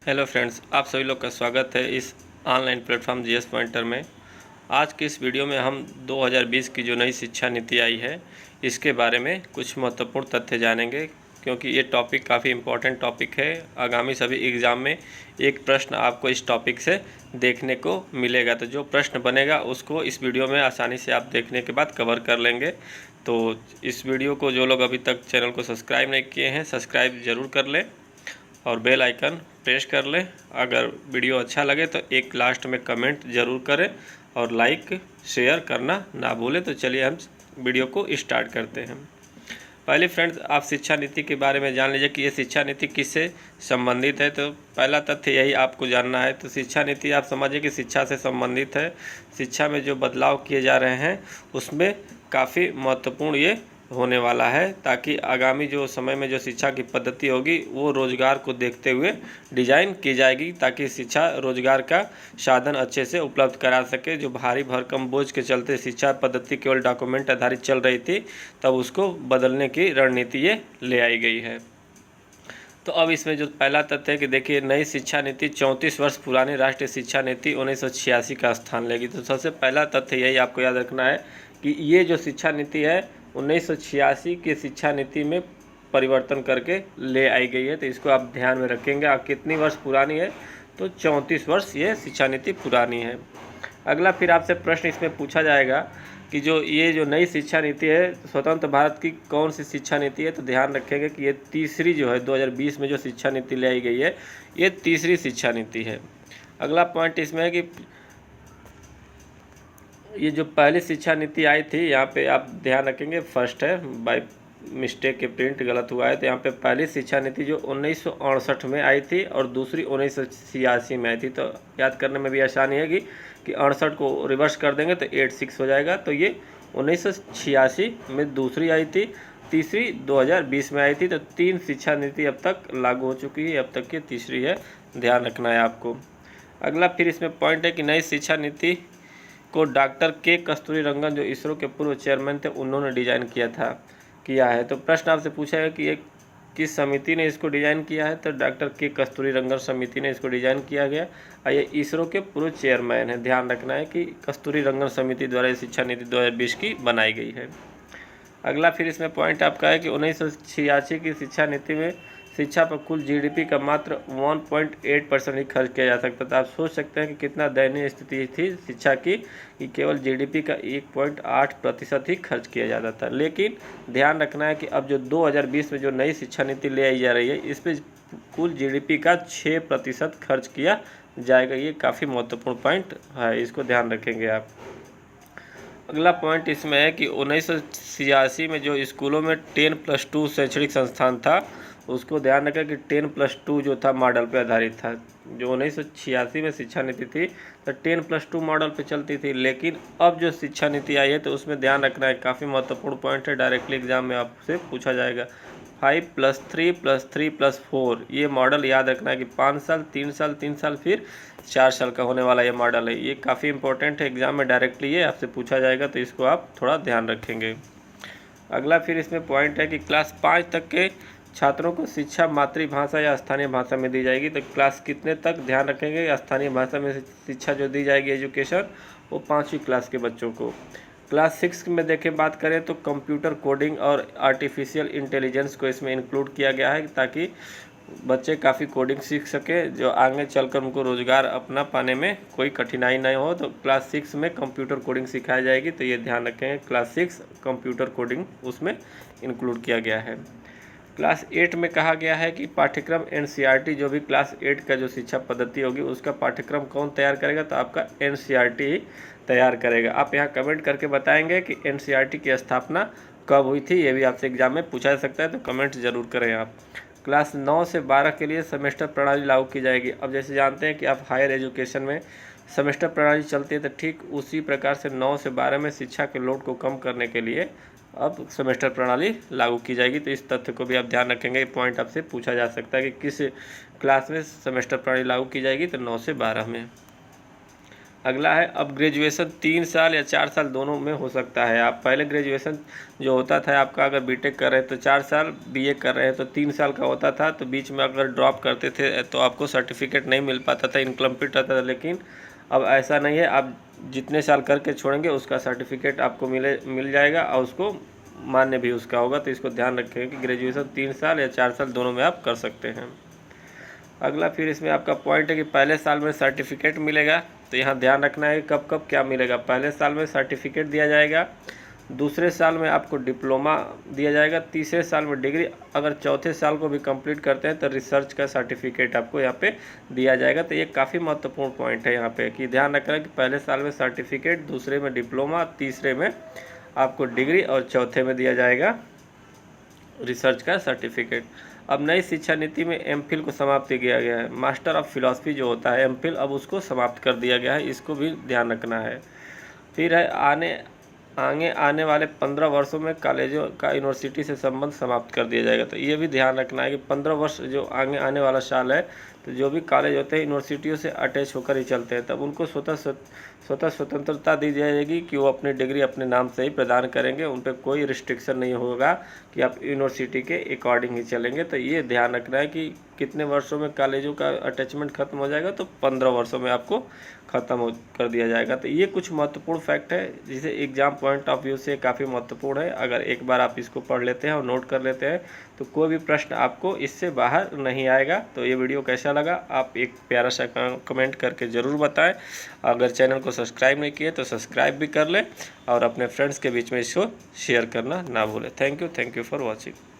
Hello friends, आप सभी लोग का स्वागत है इस ऑनलाइन प्लेटफॉर्म जीएस पॉइंटर में। आज की इस वीडियो में हम 2020 की जो नई शिक्षा नीति आई है इसके बारे में कुछ महत्वपूर्ण तथ्य जानेंगे, क्योंकि ये टॉपिक काफ़ी इम्पोर्टेंट टॉपिक है। आगामी सभी एग्ज़ाम में एक प्रश्न आपको इस टॉपिक से देखने को मिलेगा, तो जो प्रश्न बनेगा उसको इस वीडियो में आसानी से आप देखने के बाद कवर कर लेंगे। तो इस वीडियो को जो लोग अभी तक चैनल को सब्सक्राइब नहीं किए हैं, सब्सक्राइब ज़रूर कर लें और बेल आइकन प्रेस कर लें। अगर वीडियो अच्छा लगे तो एक लास्ट में कमेंट ज़रूर करें और लाइक शेयर करना ना भूलें। तो चलिए हम वीडियो को स्टार्ट करते हैं। पहले फ्रेंड्स, आप शिक्षा नीति के बारे में जान लीजिए कि ये शिक्षा नीति किससे संबंधित है। तो पहला तथ्य यही आपको जानना है। तो शिक्षा नीति आप समझिए कि शिक्षा से संबंधित है। शिक्षा में जो बदलाव किए जा रहे हैं उसमें काफ़ी महत्वपूर्ण ये होने वाला है, ताकि आगामी जो समय में जो शिक्षा की पद्धति होगी वो रोज़गार को देखते हुए डिज़ाइन की जाएगी, ताकि शिक्षा रोज़गार का साधन अच्छे से उपलब्ध करा सके। जो भारी भरकम बोझ के चलते शिक्षा पद्धति केवल डॉक्यूमेंट आधारित चल रही थी, तब उसको बदलने की रणनीति ये ले आई गई है। तो अब इसमें जो पहला तथ्य है कि देखिए, नई शिक्षा नीति 34 वर्ष पुरानी राष्ट्रीय शिक्षा नीति 1986 का स्थान लेगी। तो सबसे पहला तथ्य यही आपको याद रखना है कि ये जो शिक्षा नीति है 1986 की शिक्षा नीति में परिवर्तन करके ले आई गई है। तो इसको आप ध्यान में रखेंगे। आप कितनी वर्ष पुरानी है? तो 34 वर्ष ये शिक्षा नीति पुरानी है। अगला फिर आपसे प्रश्न इसमें पूछा जाएगा कि ये जो नई शिक्षा नीति है स्वतंत्र भारत की कौन सी शिक्षा नीति है। तो ध्यान रखेंगे कि ये तीसरी जो है 2020 में जो शिक्षा नीति ले आई गई है ये तीसरी शिक्षा नीति है। अगला पॉइंट इसमें है कि ये जो पहली शिक्षा नीति आई थी, यहाँ पे आप ध्यान रखेंगे फर्स्ट है, बाय मिस्टेक के प्रिंट गलत हुआ है। तो यहाँ पे पहली शिक्षा नीति जो 1968 में आई थी और दूसरी 1986 में आई थी। तो याद करने में भी आसानी है कि 68 को रिवर्स कर देंगे तो 86 हो जाएगा। तो ये 1986 में दूसरी आई थी, तीसरी 2020 में आई थी। तो 3 शिक्षा नीति अब तक लागू हो चुकी है, अब तक की तीसरी है, ध्यान रखना है आपको। अगला फिर इसमें पॉइंट है कि नई शिक्षा नीति को डॉक्टर के कस्तूरी रंगन, जो इसरो के पूर्व चेयरमैन थे, उन्होंने डिजाइन किया है। तो प्रश्न आपसे पूछा है कि ये किस समिति ने इसको डिजाइन किया है। तो डॉक्टर के कस्तूरी रंगन समिति ने इसको डिजाइन किया गया और ये इसरो के पूर्व चेयरमैन है। ध्यान रखना है कि कस्तूरी रंगन समिति द्वारा शिक्षा नीति 2020 की बनाई गई है। अगला फिर इसमें पॉइंट आपका है कि 1986 की शिक्षा नीति में शिक्षा पर कुल जीडीपी का मात्र 1.8% ही खर्च किया जा सकता था। आप सोच सकते हैं कि कितना दयनीय स्थिति थी शिक्षा की, कि केवल जीडीपी का 1.8% ही खर्च किया जाता था। लेकिन ध्यान रखना है कि अब जो 2020 में जो नई शिक्षा नीति ले आई जा रही है, इस पर कुल जीडीपी का 6% खर्च किया जाएगा। ये काफ़ी महत्वपूर्ण पॉइंट है, इसको ध्यान रखेंगे आप। अगला पॉइंट इसमें है कि 1986 में जो स्कूलों में 10+2 शैक्षणिक संस्थान था, उसको ध्यान रखें कि 10+2 जो था मॉडल पे आधारित था। जो 1986 में शिक्षा नीति थी तो 10+2 मॉडल पे चलती थी, लेकिन अब जो शिक्षा नीति आई है तो उसमें ध्यान रखना है, काफ़ी महत्वपूर्ण पॉइंट है, डायरेक्टली एग्जाम में आपसे पूछा जाएगा। 5+3+3+4 ये मॉडल याद रखना है कि 5 साल, 3 साल, 3 साल, फिर 4 साल का होने वाला ये मॉडल है। ये काफ़ी इंपॉर्टेंट है, एग्जाम में डायरेक्टली ये आपसे पूछा जाएगा, तो इसको आप थोड़ा ध्यान रखेंगे। अगला फिर इसमें पॉइंट है कि क्लास 5 तक के छात्रों को शिक्षा मातृभाषा या स्थानीय भाषा में दी जाएगी। तो क्लास कितने तक ध्यान रखेंगे, स्थानीय भाषा में शिक्षा जो दी जाएगी एजुकेशन, वो 5वीं क्लास के बच्चों को। क्लास 6 में देखें बात करें तो कंप्यूटर कोडिंग और आर्टिफिशियल इंटेलिजेंस को इसमें इंक्लूड किया गया है, ताकि बच्चे काफ़ी कोडिंग सीख सके, जो आगे चलकर उनको रोज़गार अपना पाने में कोई कठिनाई नहीं हो। तो क्लास 6 में कंप्यूटर कोडिंग सिखाई जाएगी। तो ये ध्यान रखें, क्लास 6 कंप्यूटर कोडिंग उसमें इंक्लूड किया गया है। क्लास 8 में कहा गया है कि पाठ्यक्रम एनसीईआरटी, जो भी क्लास 8 का जो शिक्षा पद्धति होगी उसका पाठ्यक्रम कौन तैयार करेगा। तो आपका एनसीईआरटी ही तैयार करेगा। आप यहाँ कमेंट करके बताएंगे कि एनसीईआरटी की स्थापना कब हुई थी, ये भी आपसे एग्जाम में पूछा जा सकता है, तो कमेंट ज़रूर करें आप। क्लास 9 से 12 के लिए सेमेस्टर प्रणाली लागू की जाएगी। अब जैसे जानते हैं कि आप हायर एजुकेशन में सेमेस्टर प्रणाली चलती है, तो ठीक उसी प्रकार से 9 से 12 में शिक्षा के लोड को कम करने के लिए अब सेमेस्टर प्रणाली लागू की जाएगी। तो इस तथ्य को भी आप ध्यान रखेंगे। ये पॉइंट आपसे पूछा जा सकता है कि किस क्लास में सेमेस्टर प्रणाली लागू की जाएगी। तो 9 से 12 में। अगला है अब ग्रेजुएशन 3 साल या 4 साल दोनों में हो सकता है। आप पहले ग्रेजुएशन जो होता था आपका, अगर बीटेक कर रहे हैं तो 4 साल, बीए कर रहे हैं तो 3 साल का होता था। तो बीच में अगर ड्रॉप करते थे तो आपको सर्टिफिकेट नहीं मिल पाता था, इनकम्प्लीट रहता था। लेकिन अब ऐसा नहीं है, आप जितने साल करके छोड़ेंगे उसका सर्टिफिकेट आपको मिल जाएगा और उसको मान्य भी उसका होगा। तो इसको ध्यान रखें कि ग्रेजुएशन 3 साल या 4 साल दोनों में आप कर सकते हैं। अगला फिर इसमें आपका पॉइंट है कि पहले साल में सर्टिफिकेट मिलेगा। तो यहाँ ध्यान रखना है कब कब क्या मिलेगा। पहले साल में सर्टिफिकेट दिया जाएगा, दूसरे साल में आपको डिप्लोमा दिया जाएगा, तीसरे साल में डिग्री, अगर चौथे साल को भी कंप्लीट करते हैं तो रिसर्च का सर्टिफिकेट आपको यहाँ पे दिया जाएगा। तो ये काफ़ी महत्वपूर्ण पॉइंट है यहाँ पे कि ध्यान रखना कि पहले साल में सर्टिफिकेट, दूसरे में डिप्लोमा, तीसरे में आपको डिग्री और चौथे में दिया जाएगा रिसर्च का सर्टिफिकेट। अब नई शिक्षा नीति में एमफिल को समाप्त किया गया है। मास्टर ऑफ फिलॉसफी जो होता है एमफिल, अब उसको समाप्त कर दिया गया है, इसको भी ध्यान रखना है। फिर है आगे आने वाले 15 वर्षों में कॉलेजों का यूनिवर्सिटी से संबंध समाप्त कर दिया जाएगा। तो ये भी ध्यान रखना है कि 15 वर्ष जो आगे आने वाला साल है, तो जो भी कॉलेज होते हैं यूनिवर्सिटियों से अटैच होकर ही चलते हैं, तब उनको स्वतंत्रता दी जाएगी कि वो अपनी डिग्री अपने नाम से ही प्रदान करेंगे। उन पर कोई रिस्ट्रिक्शन नहीं होगा कि आप यूनिवर्सिटी के अकॉर्डिंग ही चलेंगे। तो ये ध्यान रखना है कि कितने वर्षों में कॉलेजों का अटैचमेंट खत्म हो जाएगा, तो 15 वर्षों में आपको ख़त्म कर दिया जाएगा। तो ये कुछ महत्वपूर्ण फैक्ट है जिसे एग्जाम पॉइंट ऑफ व्यू से काफ़ी महत्वपूर्ण है। अगर एक बार आप इसको पढ़ लेते हैं और नोट कर लेते हैं तो कोई भी प्रश्न आपको इससे बाहर नहीं आएगा। तो ये वीडियो कैसा लगा आप एक प्यारा सा कमेंट करके ज़रूर बताएं। अगर चैनल को सब्सक्राइब नहीं किए तो सब्सक्राइब भी कर लें और अपने फ्रेंड्स के बीच में इसको शेयर करना ना भूलें। Thank you for watching.